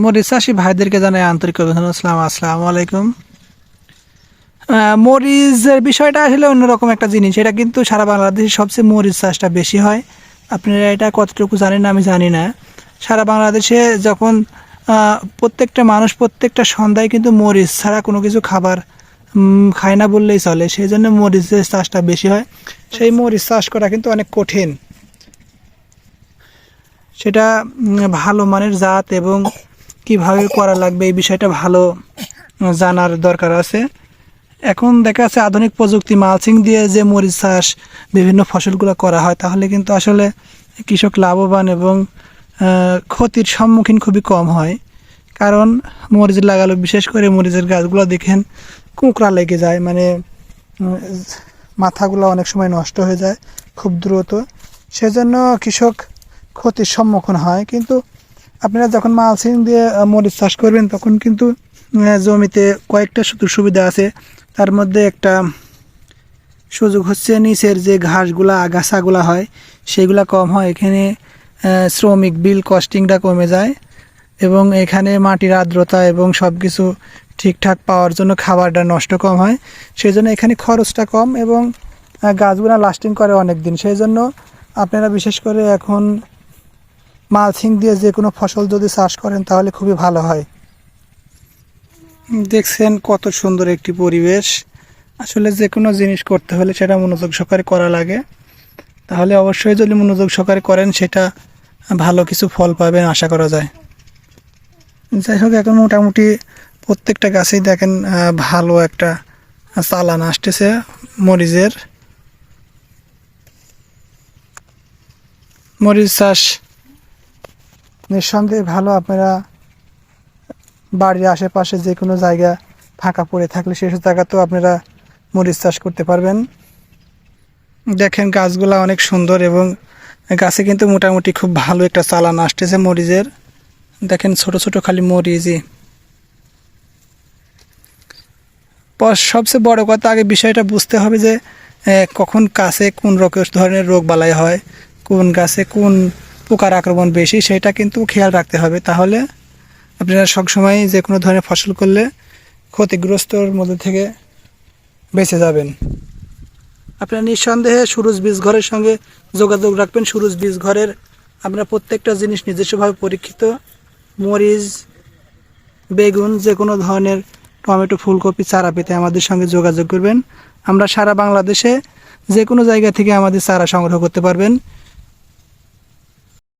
মরিচ চাষি ভাইদেরকে জানাই আন্তরিক অভিনন্দন। আসসালামু আলাইকুম। মরিচের বিষয়টা আসলে অন্যরকম একটা জিনিস। এটা কিন্তু সারা বাংলাদেশে সবচেয়ে মরিচ চাষটা বেশি হয়। আপনারা এটা কতটুকু জানেন আমি জানি না। সারা বাংলাদেশে যখন প্রত্যেকটা মানুষ প্রত্যেকটা সন্ধ্যায় কিন্তু মরিচ ছাড়া কোনো কিছু খাবার খায় না বললেই চলে, সেই জন্য মরিচের চাষটা বেশি হয়। সেই মরিচ চাষ করা কিন্তু অনেক কঠিন। সেটা ভালো মানের জাত এবং কিভাবে করা লাগবে এই বিষয়টা ভালো জানার দরকার আছে। এখন দেখা যাচ্ছে আধুনিক প্রযুক্তি মালচিং দিয়ে যে মরিচ চাষ বিভিন্ন ফসলগুলো করা হয়, তাহলে কিন্তু আসলে কৃষক লাভবান এবং ক্ষতির সম্মুখীন খুবই কম হয়। কারণ মরিচ লাগালো, বিশেষ করে মরিচের গাছগুলো দেখেন কুঁকড়া লেগে যায়, মানে মাথাগুলো অনেক সময় নষ্ট হয়ে যায় খুব দ্রুত, সেজন্য কৃষক ক্ষতির সম্মুখীন হয়। কিন্তু আপনারা যখন মালচিং দিয়ে মরিচ চাষ করবেন তখন কিন্তু জমিতে কয়েকটা সুবিধা আছে। তার মধ্যে একটা সুযোগ হচ্ছে নিচের যে ঘাসগুলা আগাছাগুলা হয় সেগুলা কম হয়। এখানে শ্রমিক বিল কস্টিংটা কমে যায় এবং এখানে মাটির আর্দ্রতা এবং সব কিছু ঠিকঠাক পাওয়ার জন্য খাবারটা নষ্ট কম হয়। সেই জন্য এখানে খরচটা কম এবং গাছগুলা লাস্টিং করে অনেক দিন। সেই জন্য আপনারা বিশেষ করে এখন মালচিং দিয়ে যে কোনো ফসল যদি চাষ করেন তাহলে খুবই ভালো হয়। দেখছেন কত সুন্দর একটি পরিবেশ। আসলে যে কোনো জিনিস করতে হলে সেটা মনোযোগ সহকারে করা লাগে, তাহলে অবশ্যই যদি মনোযোগ সহকারে করেন সেটা ভালো কিছু ফল পাবেন আশা করা যায়। যাই হোক, এখন মোটামুটি প্রত্যেকটা গাছেই দেখেন ভালো একটা চালান আসতেছে মরিচের। মরিচ চাষ নিঃসন্দেহে ভালো। আপনারা বাড়ির আশেপাশে যে কোনো জায়গা ফাঁকা পড়ে থাকলে সেসব জায়গাতেও আপনারা মরিচ চাষ করতে পারবেন। দেখেন গাছগুলা অনেক সুন্দর এবং গাছে কিন্তু মোটামুটি খুব ভালো একটা চালান আসতেছে মরিচের। দেখেন ছোট ছোট খালি মরিচই। সবচেয়ে বড় কথা, আগে বিষয়টা বুঝতে হবে যে কখন গাছে কোন ধরনের রোগ বালাই হয়, কোন গাছে কোন পোকার আক্রমণ বেশি, সেটা কিন্তু খেয়াল রাখতে হবে। তাহলে আপনারা সবসময় যে কোনো ধরনের ফসল করলে ক্ষতিগ্রস্তর মধ্যে থেকে বেঁচে যাবেন। আপনারা নিঃসন্দেহে সুরজ বীজ ঘরের সঙ্গে যোগাযোগ রাখবেন। সুরজ বীজ ঘরের আমরা প্রত্যেকটা জিনিস নিজস্বভাবে পরীক্ষিত। মরিচ, বেগুন, যে কোনো ধরনের টমেটো, ফুলকপি চারা পেতে আমাদের সঙ্গে যোগাযোগ করবেন। আমরা সারা বাংলাদেশে যে কোনো জায়গা থেকে আমাদের চারা সংগ্রহ করতে পারবেন।